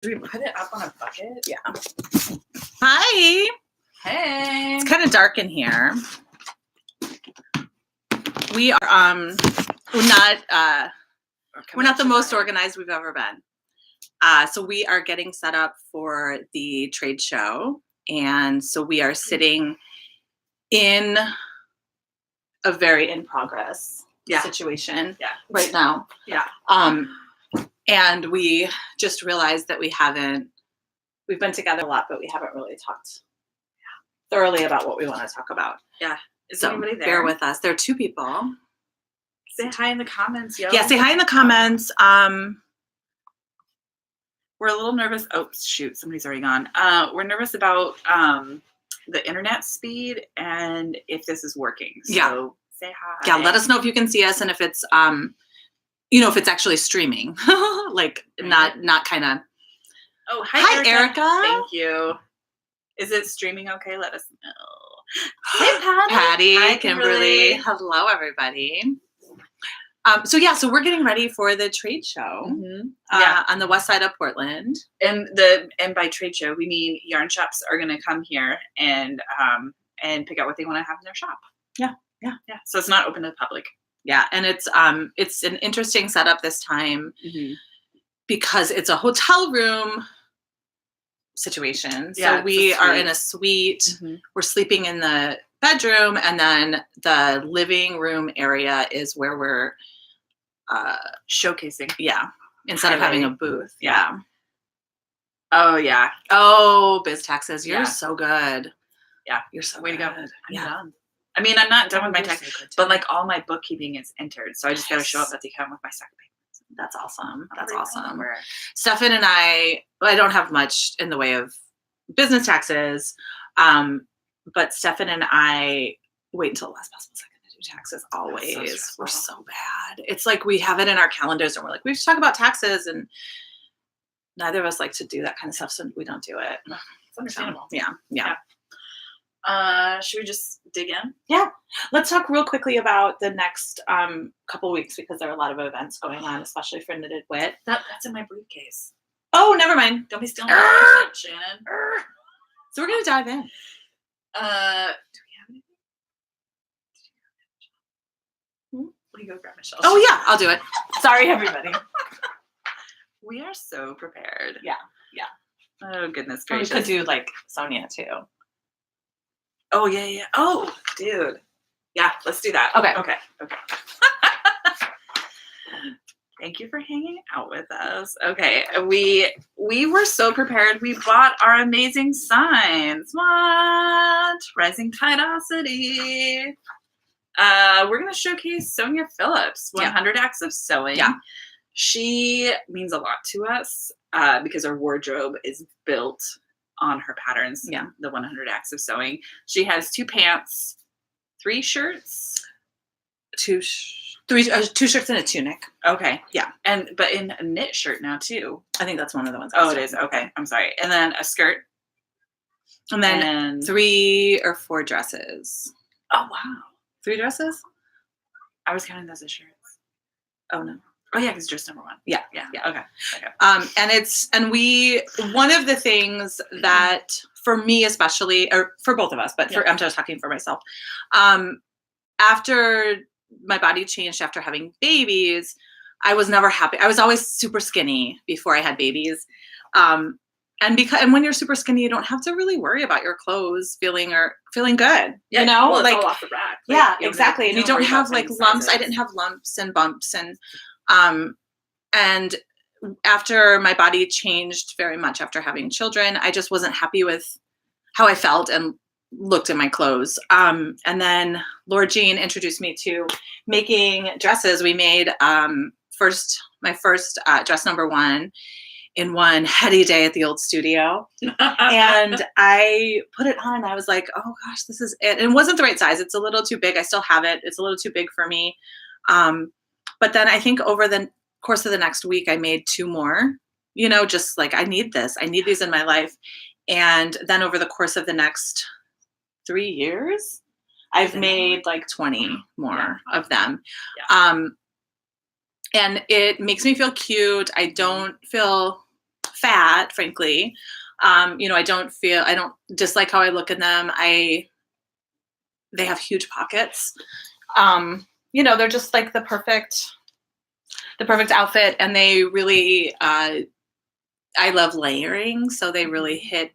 Do we put it up on a bucket? Yeah. Hi. Hey. It's kind of dark in here. We are we're not the most organized we've ever been. So we are getting set up for the trade show, and so we are sitting in a very in progress situation right now. Yeah. And we just realized that we've been together a lot, but we haven't really talked thoroughly about what we want to talk about. Yeah. Is So anybody there? bear with us. There are 2 people. Say hi in the comments, yo. Yeah, say hi in the comments. We're a little nervous. Oh, shoot. Somebody's already gone. We're nervous about the internet speed and if this is working. So say hi. Yeah, let us know if you can see us and if it's if it's actually streaming. Like not kind of. Oh, hi Erica. Thank you. Is it streaming okay? Let us know. Hey, Patty. Hi, Kimberly. Hello, everybody. So we're getting ready for the trade show on the west side of Portland. And by trade show, we mean yarn shops are going to come here and pick out what they want to have in their shop. Yeah. So it's not open to the public. Yeah, and it's an interesting setup this time because it's a hotel room situation. So we are in a suite. We're sleeping in the bedroom, and then the living room area is where we're showcasing. Yeah, instead of having a booth. Yeah. Oh yeah. Oh, biz taxes, you're so good. Yeah, you're so way good. to go. I'm done. I mean, I'm not done with my tax, but like all my bookkeeping is entered, so I just got to show up at the account with my second payment. That's awesome. That's awesome. Stefan and I don't have much in the way of business taxes, but Stefan and I wait until the last possible second to do taxes always. We're so bad. It's like we have it in our calendars and we're like, we should talk about taxes, and neither of us like to do that kind of stuff, so we don't do it. It's understandable. Yeah. Should we just dig in? Yeah. Let's talk real quickly about the next couple weeks because there are a lot of events going on, especially for Knitted Wit. That's in my briefcase. Oh, never mind. Don't be stealing my shit, Shannon. So we're going to dive in. Do we have anything? Will you go grab Michelle? Oh, yeah. I'll do it. Sorry, everybody. We are so prepared. Yeah. Oh, goodness We gracious. could do, Sonia, too. Oh, yeah. Oh, dude. Yeah, let's do that. Okay. Thank you for hanging out with us. Okay, we were so prepared. We bought our amazing signs. What? Rising Tidosity. We're going to showcase Sonia Phillips, 100 Acts of Sewing. Yeah. She means a lot to us because our wardrobe is built on her patterns. Yeah. The 100 Acts of Sewing. She has 2 pants, 3 shirts. 2 shirts and a tunic. Okay. Yeah. But in a knit shirt now too. I think that's one of the ones. Oh, it is. Okay. I'm sorry. And then a skirt. And then 3 or 4 dresses. Oh, wow. 3 dresses? I was counting those as shirts. Oh, no. Oh, yeah, because dress number 1. Yeah. Okay. And one of the things that for me especially, or for both of us, but I'm just talking for myself, after my body changed after having babies, I was never happy. I was always super skinny before I had babies. And when you're super skinny, you don't have to really worry about your clothes feeling good. Yeah, well, it's all off the rack. Yeah, exactly. And you don't have lumps. I didn't have lumps and bumps and after my body changed very much after having children, I just wasn't happy with how I felt and looked at my clothes. And then Laura Jean introduced me to making dresses. We made my first dress number 1 in one heady day at the old studio. And I put it on and I was like, oh gosh, this is it. And it wasn't the right size. It's a little too big. I still have it. It's a little too big for me. But then I think over the course of the next week, I made 2 more, just like, I need this. I need these in my life. And then over the course of the next 3 years, I've made 20 more of them. Yeah. And it makes me feel cute. I don't feel fat, frankly. I don't dislike how I look in them. They have huge pockets. They're just like the perfect outfit, and they really, I love layering. So they really hit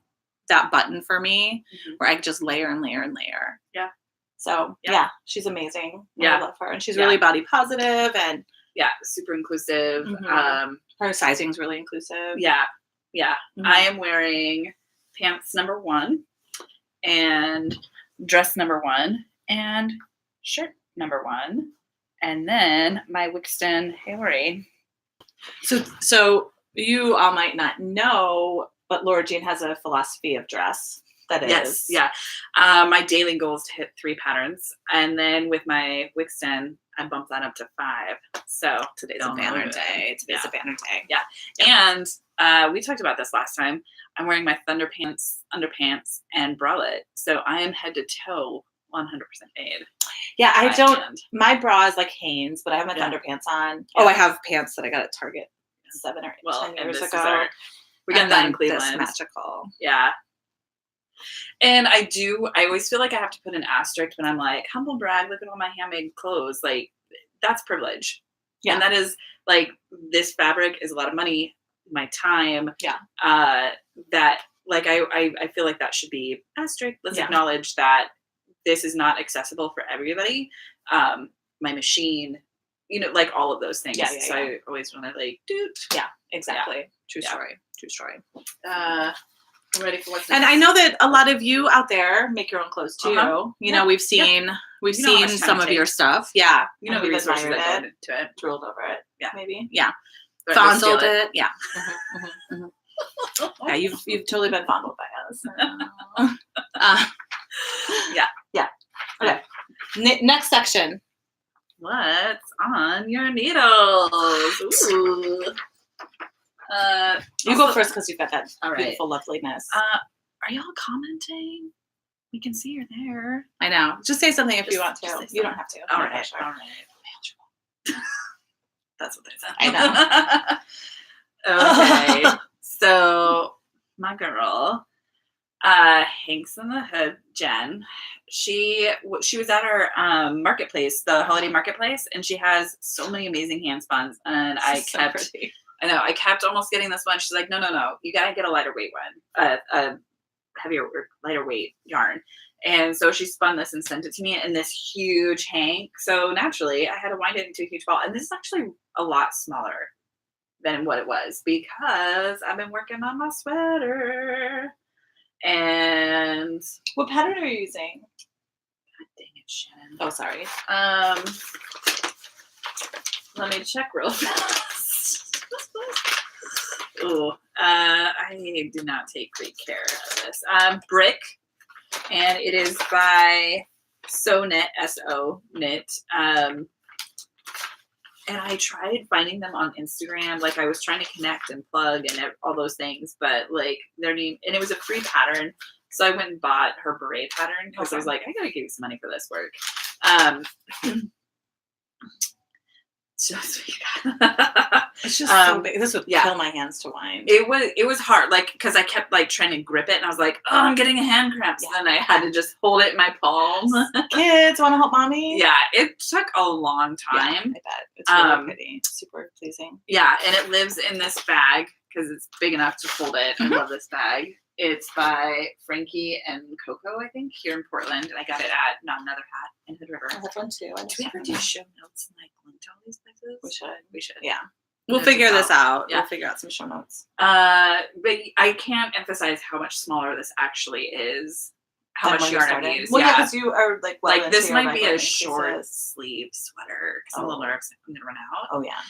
that button for me where I can just layer and layer and layer. Yeah. So yeah, she's amazing. Yeah. I love her. And she's really body positive and super inclusive. Her sizing's really inclusive. Yeah. I am wearing pants number 1 and dress number 1 and shirt number 1. And then my Wixton Hillary. So you all might not know, but Laura Jean has a philosophy of dress. Yes. My daily goal is to hit 3 patterns. And then with my Wixton, I bumped that up to 5. So today's a banner day. Today's a banner day. Yeah. And we talked about this last time. I'm wearing my Thunder Pants, underpants, and bralette. So I am head to toe 100% made. Yeah, my bra is like Hanes, but I have my Thunder Pants on. Yeah. Oh, I have pants that I got at Target 7 or 10 years ago. We got that in Cleveland. This magical. Yeah. And I always feel like I have to put an asterisk when I'm like, humble brag, look at all my handmade clothes. Like, that's privilege. Yeah. And that is, like, this fabric is a lot of money, my time. Yeah. That, like, I feel like that should be asterisk. Let's acknowledge that this is not accessible for everybody. My machine, like, all of those things. So I always want to, like, Yeah, exactly. Yeah. True story. I'm ready for what's next. And I know that a lot of you out there make your own clothes too. We've seen some of your stuff. Yeah. The resources that go into it. Drooled over it. Yeah. Maybe. Yeah. Fondled it. Yeah. Yeah, you've totally been fondled by us. Yeah. Okay. Next section. What's on your needles? Ooh. You go first because you've got that all right. beautiful loveliness. Are y'all commenting? We can see you're there. I know. Just say something if you want to. You don't have to. All right. That's what they said. I know. Okay. So my girl, Hanks in the Hood, Jen, she was at our marketplace, the holiday marketplace, and she has so many amazing hand spans, and I kept almost getting this one. She's like, no, you gotta get a lighter weight one, a heavier, lighter weight yarn. And so she spun this and sent it to me in this huge hank. So naturally, I had to wind it into a huge ball. And this is actually a lot smaller than what it was because I've been working on my sweater. And what pattern are you using? God dang it, Shannon. Oh, sorry. Let me check real fast. Ooh, I did not take great care of this. Brick, and it is by So Knit, S-O Knit. And I tried finding them on Instagram. Like, I was trying to connect and plug and all those things, but like and it was a free pattern. So I went and bought her beret pattern because I was like, I gotta give you some money for this work. It's just so big. This would kill my hands to wind. It was hard, like, because I kept like trying to grip it, and I was like, oh, I'm getting a hand cramp. So then I had to just hold it in my palms. Kids want to help mommy. Yeah, it took a long time. Yeah, I bet it's really pretty, super pleasing. Yeah, and it lives in this bag because it's big enough to hold it. I love this bag. It's by Frankie and Coco, I think, here in Portland, and I got it at Not Another Hat in Hood River. I have one too. Do we ever do show notes and like link to all these places? We should. Yeah. We'll figure this out. Yeah. We'll figure out some show notes. But I can't emphasize how much smaller this actually is. How much yarn I've used. Well, yeah, because you are like this might be a short sleeve sweater because I'm a little nervous I'm going to run out. Oh yeah.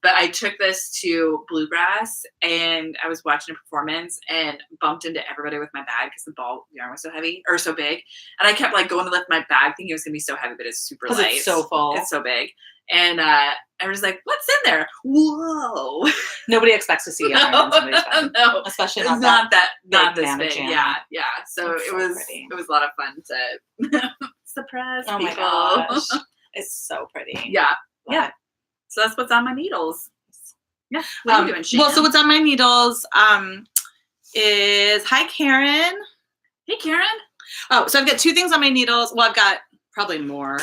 But I took this to Bluegrass and I was watching a performance and bumped into everybody with my bag because the ball yarn was so heavy or so big. And I kept like going to lift my bag thinking it was going to be so heavy, but it's super light. It's so full. It's so big. And I was like, what's in there? Whoa. Nobody expects to see yarn in somebody's bag. No. Especially not this big. Jam. Yeah. So it's it was a lot of fun to surprise people. My gosh. It's so pretty. Yeah. Love it. So that's what's on my needles. Yeah. What are you doing, Shan? Well, so what's on my needles is, hi, Karen. Hey, Karen. Oh, so I've got 2 things on my needles. Well, I've got probably more.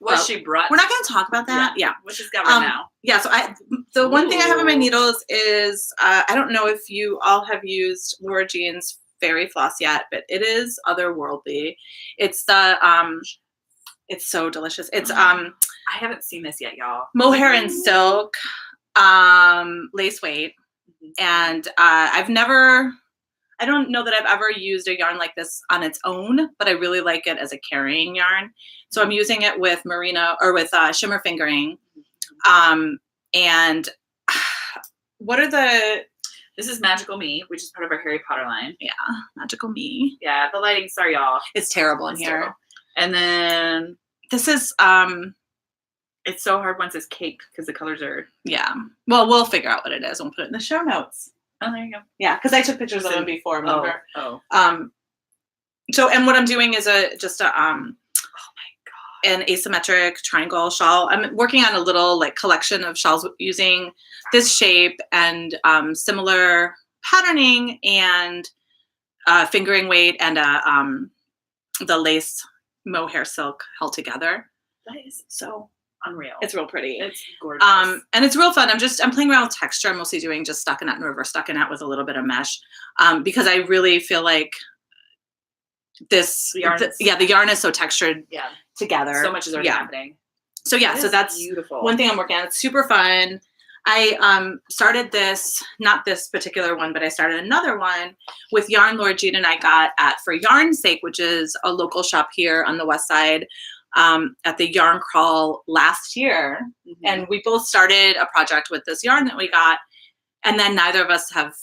What she brought. We're not going to talk about that. Yeah. What she's got right now. Yeah. So the one thing I have on my needles is, I don't know if you all have used Laura Jean's Fairy Floss yet, but it is otherworldly. It's it's so delicious. It's I haven't seen this yet, y'all. mohair and silk, lace weight. And I don't know that I've ever used a yarn like this on its own, but I really like it as a carrying yarn. So I'm using it with merino or with shimmer fingering. And what are this is Magical Me, which is part of our Harry Potter line. Yeah, Magical Me. Yeah, the lighting, sorry, y'all. It's terrible in here. Terrible. And then this is it's so hard once it's caked because the colors are. Yeah. Well, we'll figure out what it is. We'll put it in the show notes. Oh, there you go. Yeah, because I took pictures of them before. Remember? Oh. So, and what I'm doing is oh my God, an asymmetric triangle shawl. I'm working on a little like collection of shawls using this shape and similar patterning and fingering weight and the lace mohair silk held together. That is so unreal. It's real pretty. It's gorgeous. And it's real fun. I'm playing around with texture. I'm mostly doing just stockinette and reverse stockinette with a little bit of mesh, because I really feel like the yarn is so textured together. So much is already happening. So yeah, so that's beautiful. One thing I'm working on. It's super fun. I started this, not this particular one, but I started another one with yarn Laura Jean and I got at For Yarn's Sake, which is a local shop here on the west side, at the Yarn Crawl last year. Mm-hmm. And we both started a project with this yarn that we got, and then neither of us have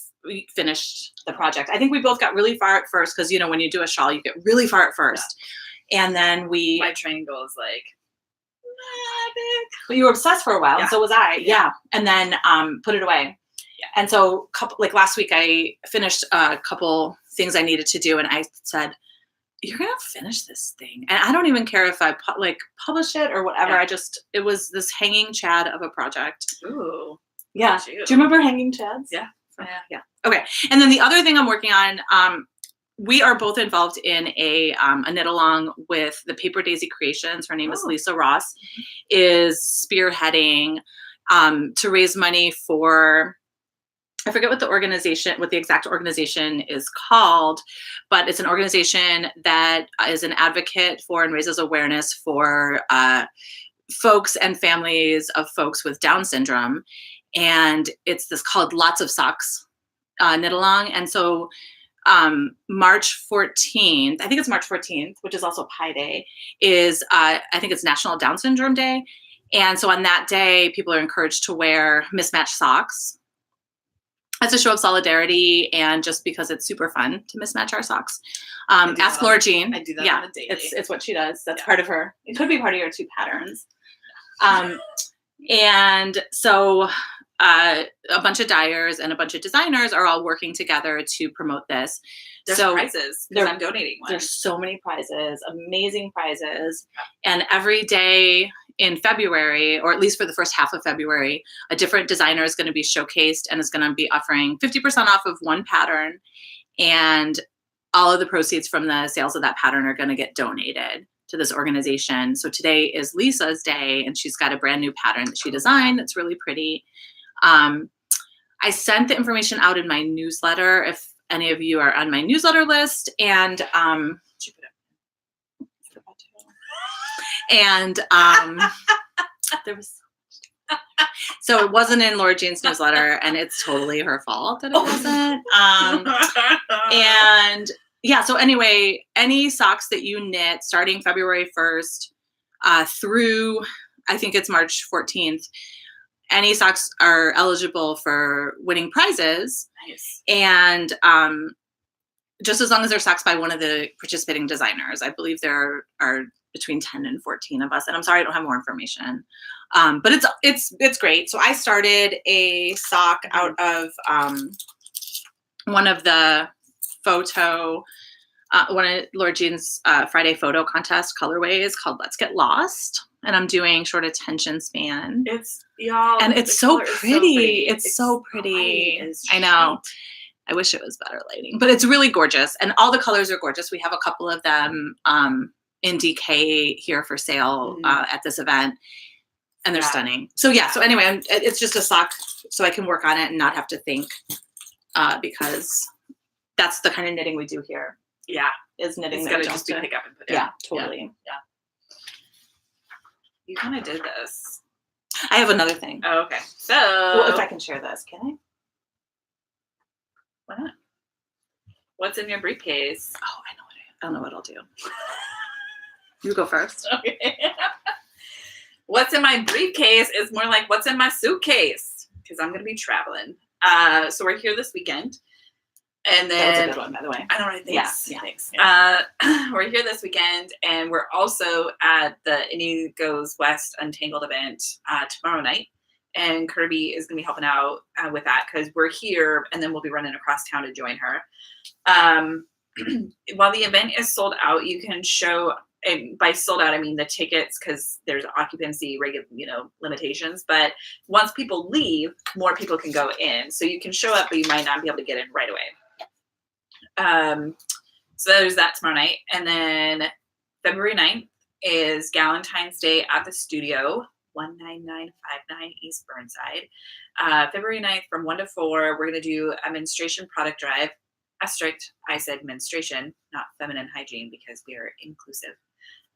finished the project. I think we both got really far at first because, you know, when you do a shawl, you get really far at first. Yeah. And then my triangle is like, but you were obsessed for a while, and so was I. Yeah. And then put it away. Yeah. And so last week I finished a couple things I needed to do, and I said, you're gonna finish this thing, and I don't even care if I publish it or whatever. Yeah. It was this hanging chad of a project. Ooh. Yeah. Do you remember hanging chads? Yeah. Yeah. Okay. And then the other thing I'm working on, we are both involved in a knit along with the Paper Daisy Creations. Her name is Lisa Ross, is spearheading to raise money for, I forget what the exact organization is called, but it's an organization that is an advocate for and raises awareness for folks and families of folks with Down syndrome. And it's this called Lots of Socks knit along. And so March 14th, I think it's March 14th, which is also Pi Day, is I think it's National Down Syndrome Day. And so on that day, people are encouraged to wear mismatched socks as a show of solidarity, and just because it's super fun to mismatch our socks. Ask Laura Jean. I do that on a daily. It's what she does. That's part of her. It could be part of your 2 patterns. And so a bunch of dyers and a bunch of designers are all working together to promote this. There's prizes because I'm donating one. There's so many prizes, amazing prizes. And every day in February, or at least for the first half of February, a different designer is going to be showcased and is going to be offering 50% off of one pattern. And all of the proceeds from the sales of that pattern are going to get donated to this organization. So today is Lisa's day, and she's got a brand new pattern that she designed that's really pretty. I sent the information out in my newsletter if any of you are on my newsletter list, and there was so it wasn't in Laura Jean's newsletter, and it's totally her fault that it wasn't. And yeah, so anyway, any socks that you knit starting February 1st through, I think it's March 14th, any socks are eligible for winning prizes. Nice. And just as long as they're socks by one of the participating designers. I believe there are between 10 and 14 of us. And I'm sorry I don't have more information. But it's great. So I started a sock out of one of the one of Laura Jean's Friday photo contest colorways called Let's Get Lost. And I'm doing short attention span. It's Y'all, And it's the so color is pretty. It's so pretty. bright as I know. shit. I wish it was better lighting, but it's really gorgeous. And all the colors are gorgeous. We have a couple of them in DK here for sale at this event. And they're stunning. So yeah, so anyway, it's just a sock so I can work on it and not have to think because that's the kind of knitting we do here. Yeah. Is knitting. It's got to just be pick up and put down. Yeah, totally. Yeah. You kind of did this. I have another thing. Oh, okay. So. Well, if I can share this, can I? Why not? What's in your briefcase? Oh, I don't know what I'll do. You go first. Okay. What's in my briefcase is more like what's in my suitcase because I'm going to be traveling. So we're here this weekend. And then that was a good one, by the way. I know, right? Thanks. Yeah. Thanks. Yeah. We're here this weekend, and we're also at the Indie Goes West Untangled event tomorrow night. And Kirby is going to be helping out with that because we're here, and then we'll be running across town to join her. While the event is sold out, you can show. And by sold out, I mean the tickets because there's occupancy limitations. But once people leave, more people can go in. So you can show up, but you might not be able to get in right away. So there's that tomorrow night. And then February 9th is Galentine's Day at the studio, 19959 East Burnside. February 9th from 1 to 4, we're going to do a menstruation product drive. Asterisk, I said menstruation, not feminine hygiene because we are inclusive.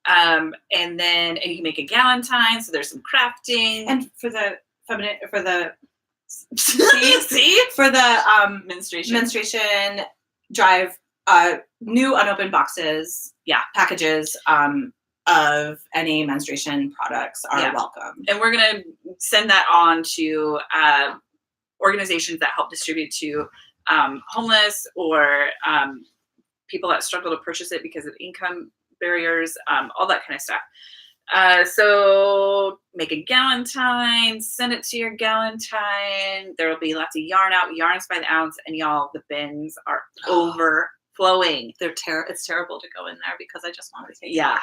And then you can make a galentine, so there's some crafting. And for the feminine, for the see? For the menstruation drive, new unopened boxes, packages of any menstruation products are welcome. And we're gonna send that on to organizations that help distribute to homeless or people that struggle to purchase it because of income barriers, all that kind of stuff. So make a galentine, send it to your galentine. There will be lots of yarn out, yarns by the ounce, and y'all, the bins are overflowing. It's terrible to go in there because I just want to take everything.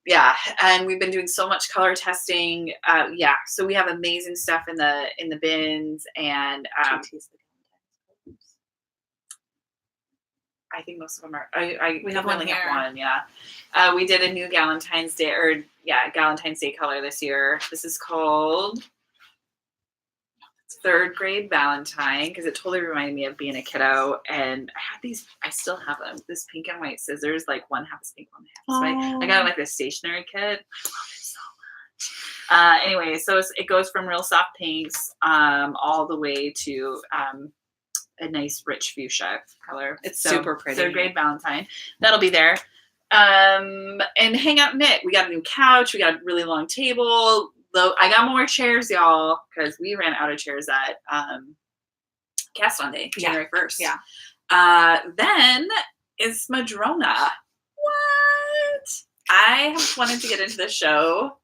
Yeah, and we've been doing so much color testing. So we have amazing stuff in the bins, and I think most of them are. We have one here. We did a new Galentine's Day Galentine's Day color this year. This is called Third Grade Valentine because it totally reminded me of being a kiddo. And I had these. I still have them. This pink and white scissors, like one half is pink, one half is white. I got like a stationery kit. I love it so much. Anyway, so it goes from real soft pinks all the way to a nice rich fuchsia color. It's super pretty. Third Grade Valentine. That'll be there. And hang out knit. We got a new couch. We got a really long table. I got more chairs, y'all, because we ran out of chairs at Cast On Day, January 1st. Yeah. Then it's Madrona. What? I have wanted to get into the show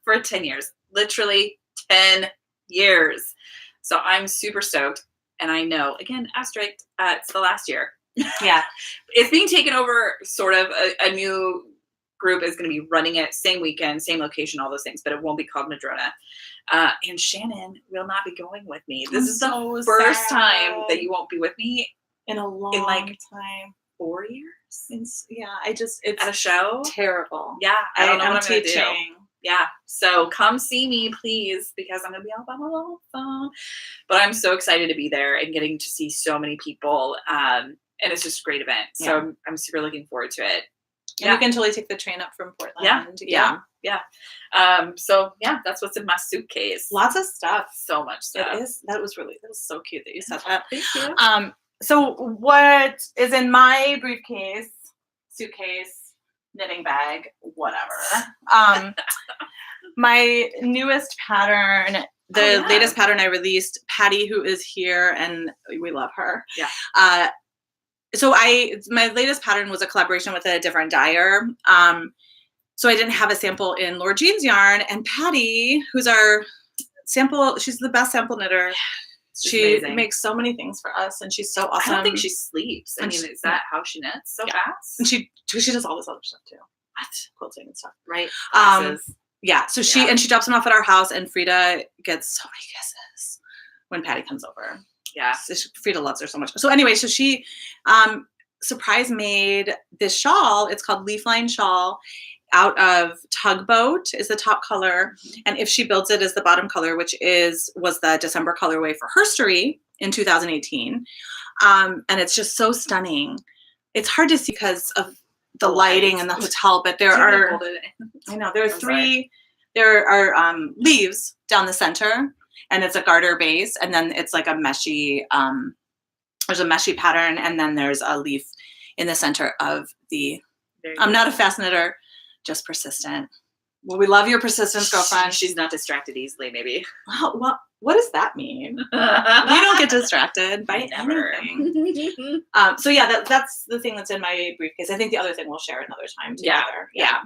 for 10 years. Literally 10 years. So I'm super stoked. And I know, again, asterisk, it's the last year. Yeah. It's being taken over, sort of. A new group is going to be running it, same weekend, same location, all those things, but it won't be called Madrona. And Shannon will not be going with me. This is the first time that you won't be with me in a long time. 4 years? It's at a show? Terrible. Yeah, I don't know what I'm going to teaching. do. Yeah, so come see me, please, because I'm going to be all by my little phone. But I'm so excited to be there and getting to see so many people. And it's just a great event. So I'm super looking forward to it. And you can totally take the train up from Portland. Yeah. So that's what's in my suitcase. Lots of stuff. So much stuff. It is. That was so cute that you said that. Thank you. So what is in my briefcase, suitcase, knitting bag, whatever. My newest pattern, the latest pattern I released, Patty, who is here, and we love her. Yeah. So my latest pattern was a collaboration with a different dyer. So I didn't have a sample in Laura Jean's yarn, and Patty, who's our sample, she's the best sample knitter. She makes so many things for us, and she's so awesome. I don't think she sleeps. I mean, is that how she knits so fast? And she does all this other stuff too. What? Quilting and stuff. Right. And Yeah. So she drops them off at our house, and Frida gets so many kisses when Patty comes over. Yeah. So Frida loves her so much. So anyway, so she surprise made this shawl. It's called Leafline Shawl, out of Tugboat is the top color. And If She Builds It is the bottom color, which was the December colorway for Herstory in 2018. And it's just so stunning. It's hard to see because of the lighting and the hotel, but there are leaves down the center, and it's a garter base, and then it's like a meshy, there's a meshy pattern, and then there's a leaf in the center of the, I'm not a fast knitter, just persistent. Well, we love your persistence, girlfriend. She's not distracted easily, maybe. Well, what does that mean? We don't get distracted by anything. So yeah, that's the thing that's in my briefcase. I think the other thing we'll share another time together. Yeah.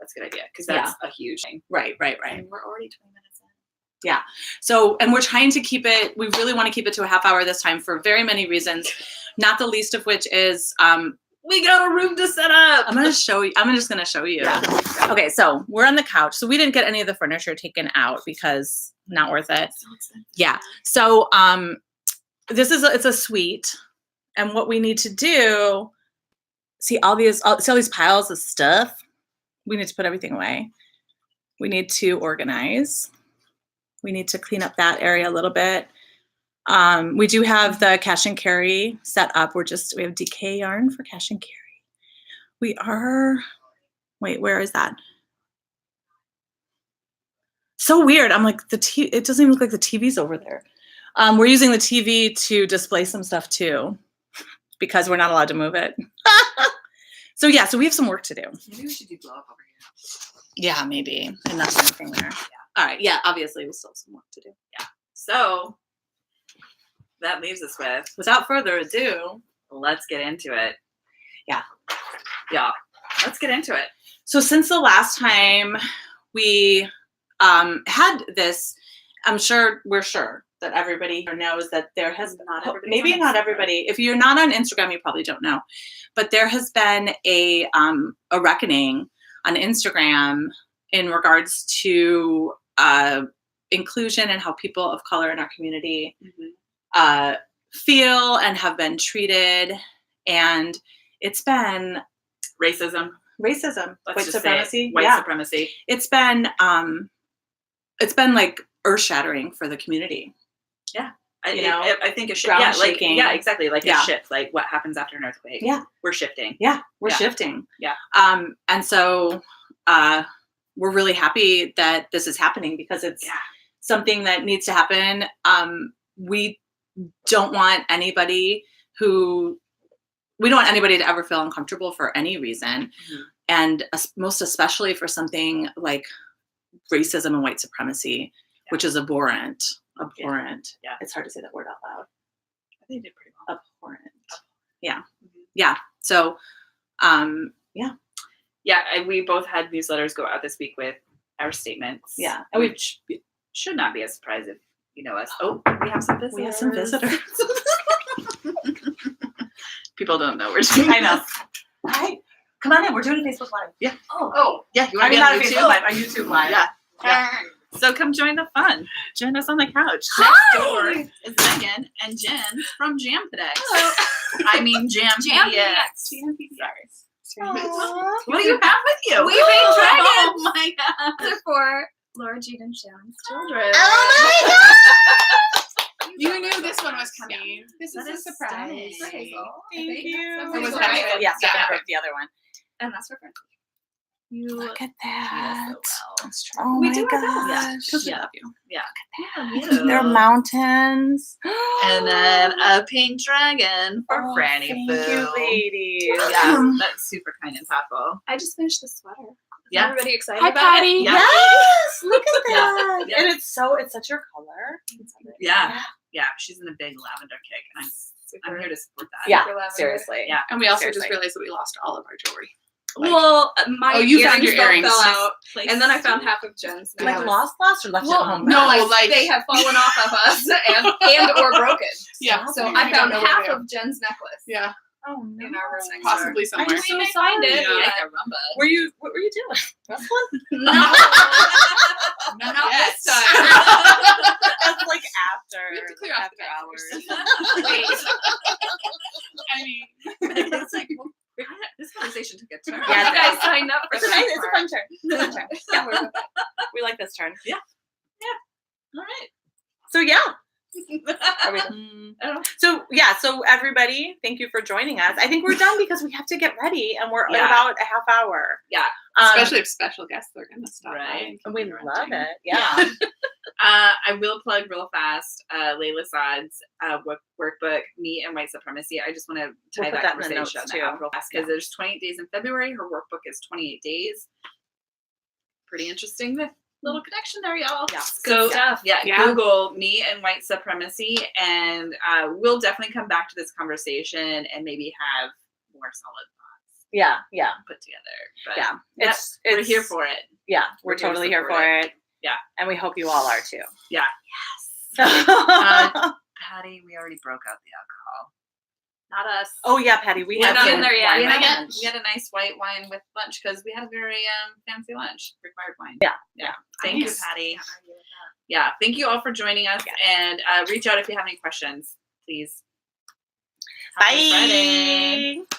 That's a good idea, because that's a huge thing. Right. And we're already 20 minutes in. Yeah. So, and we're trying to keep it, we really want to keep it to a half hour this time for very many reasons, not the least of which is, we got a room to set up. I'm just going to show you. Yeah. Okay. So we're on the couch. So we didn't get any of the furniture taken out because not worth it. So expensive. Yeah. So, it's a suite, and what we need to do, see all these piles of stuff. We need to put everything away. We need to organize. We need to clean up that area a little bit. We do have the cash and carry set up. We have DK yarn for cash and carry. Wait, where is that? So weird. I'm like, it doesn't even look like the TV's over there. We're using the TV to display some stuff too, because we're not allowed to move it. So yeah, so we have some work to do. Maybe we should do blow up over here. Yeah, maybe. And that's anything there. Yeah. All right. Yeah, obviously we still have some work to do. Yeah. So that leaves us with, without further ado, let's get into it. Yeah. Let's get into it. So since the last time we had this, we're sure that everybody knows that there has been, maybe not everybody, if you're not on Instagram, you probably don't know, but there has been a reckoning on Instagram in regards to inclusion and how people of color in our community feel and have been treated. And it's been racism, white supremacy. Supremacy. It's been like earth shattering for the community. Yeah. I think a shift. Yeah, shaking. Exactly. Like a shift, like what happens after an earthquake. Yeah. We're shifting. Yeah. We're shifting. Yeah. And so we're really happy that this is happening, because it's something that needs to happen. We don't want anybody to ever feel uncomfortable for any reason. Mm-hmm. And most especially for something like racism and white supremacy, which is abhorrent. Yeah. It's hard to say that word out loud. I think you did pretty well. Abhorrent. Yeah. Mm-hmm. Yeah. So, Yeah, we both had newsletters go out this week with our statements. Yeah. And we should not be as surprised if you know us. Oh, we have some visitors. People don't know we're doing I know. Hi. Come on in. We're doing a Facebook Live. Yeah. Oh. Yeah. You want to be not on a YouTube? Facebook Live, a YouTube Live. Yeah. So come join the fun. Join us on the couch. Hi! Next door is Megan and Jen from Jam PDX. I mean Jam PDX. What do you have with you? We made dragons. Oh my god. They're for Laura Jean and Shannon's children. Oh my god! You knew this one was coming. Yeah. This That is is a surprise. stunning. For Hazel. Thank you. That's It was for Megan. Hazel. Yeah, Stefan picked the other one. And that's for Francie. You Look at She that. does so well. Oh We my do our gosh. best. Because we Yeah. love you. Yeah. There are mountains. And then a pink dragon for Oh, Franny thank Boo. you, ladies. Yeah, that's super kind and thoughtful. I just finished the sweater. Is Yeah. everybody excited Hi, about Patty. it? Yeah. Yes, look at that. Yeah. And it's such your color. Yeah, she's in a big lavender kick, and I'm here to support that. Yeah, Super lavender. seriously. Yeah. And we also Seriously. just realized that we lost all of our jewelry. Well, my you found earrings your earrings. fell out, Place- and then I found half of Jen's. Like necklace. lost or left Well, at home? no, like, like- they have fallen off of us and or broken. Yeah. So We I don't found know what half to do. of Jen's necklace. Yeah. Oh no. in our room next Possibly door. somewhere. We may find it. Yeah. Yeah. a rumba. What were you doing? Wrestling? No. No, not Yes. this time. That's like after. We have to clear off the hours. Wait. I mean, It's like, well, this conversation took a turn. Yeah, You guys signed up for It's a that nice, it's a part. fun turn. It's a fun turn. Yeah. We like this turn. All right. So yeah. I Mm. don't know. So everybody, thank you for joining us. I think we're done because we have to get ready and we're in Yeah. about a half hour. Yeah. especially if special guests are gonna stop by. Right. and We keep love interrupting. it. Yeah. I will plug real fast Layla Saad's workbook, Me and White Supremacy. I just want to tie We'll put that that in the notes, conversation too. up real fast because there's 28 days in February. Her workbook is 28 days. Pretty interesting little connection there, y'all. Yeah. So stuff. yeah, Yeah. Google Me and White Supremacy, and we'll definitely come back to this conversation and maybe have more solid thoughts Yeah. put together. But Yeah. that's, we're here for it. Yeah. We're We're here to totally here support for it. Yeah. And we hope you all are too. Yeah. Yes. Patty, we already broke out the alcohol. Not us. Oh yeah, Patty. We We're have not in some there yet. wine We by had, lunch. we had a nice white wine with lunch because we had a very fancy lunch, required wine. Yeah. Thank Nice. you, Patty. Yeah, thank you all for joining us, and reach out if you have any questions, please. Happy Friday. Bye.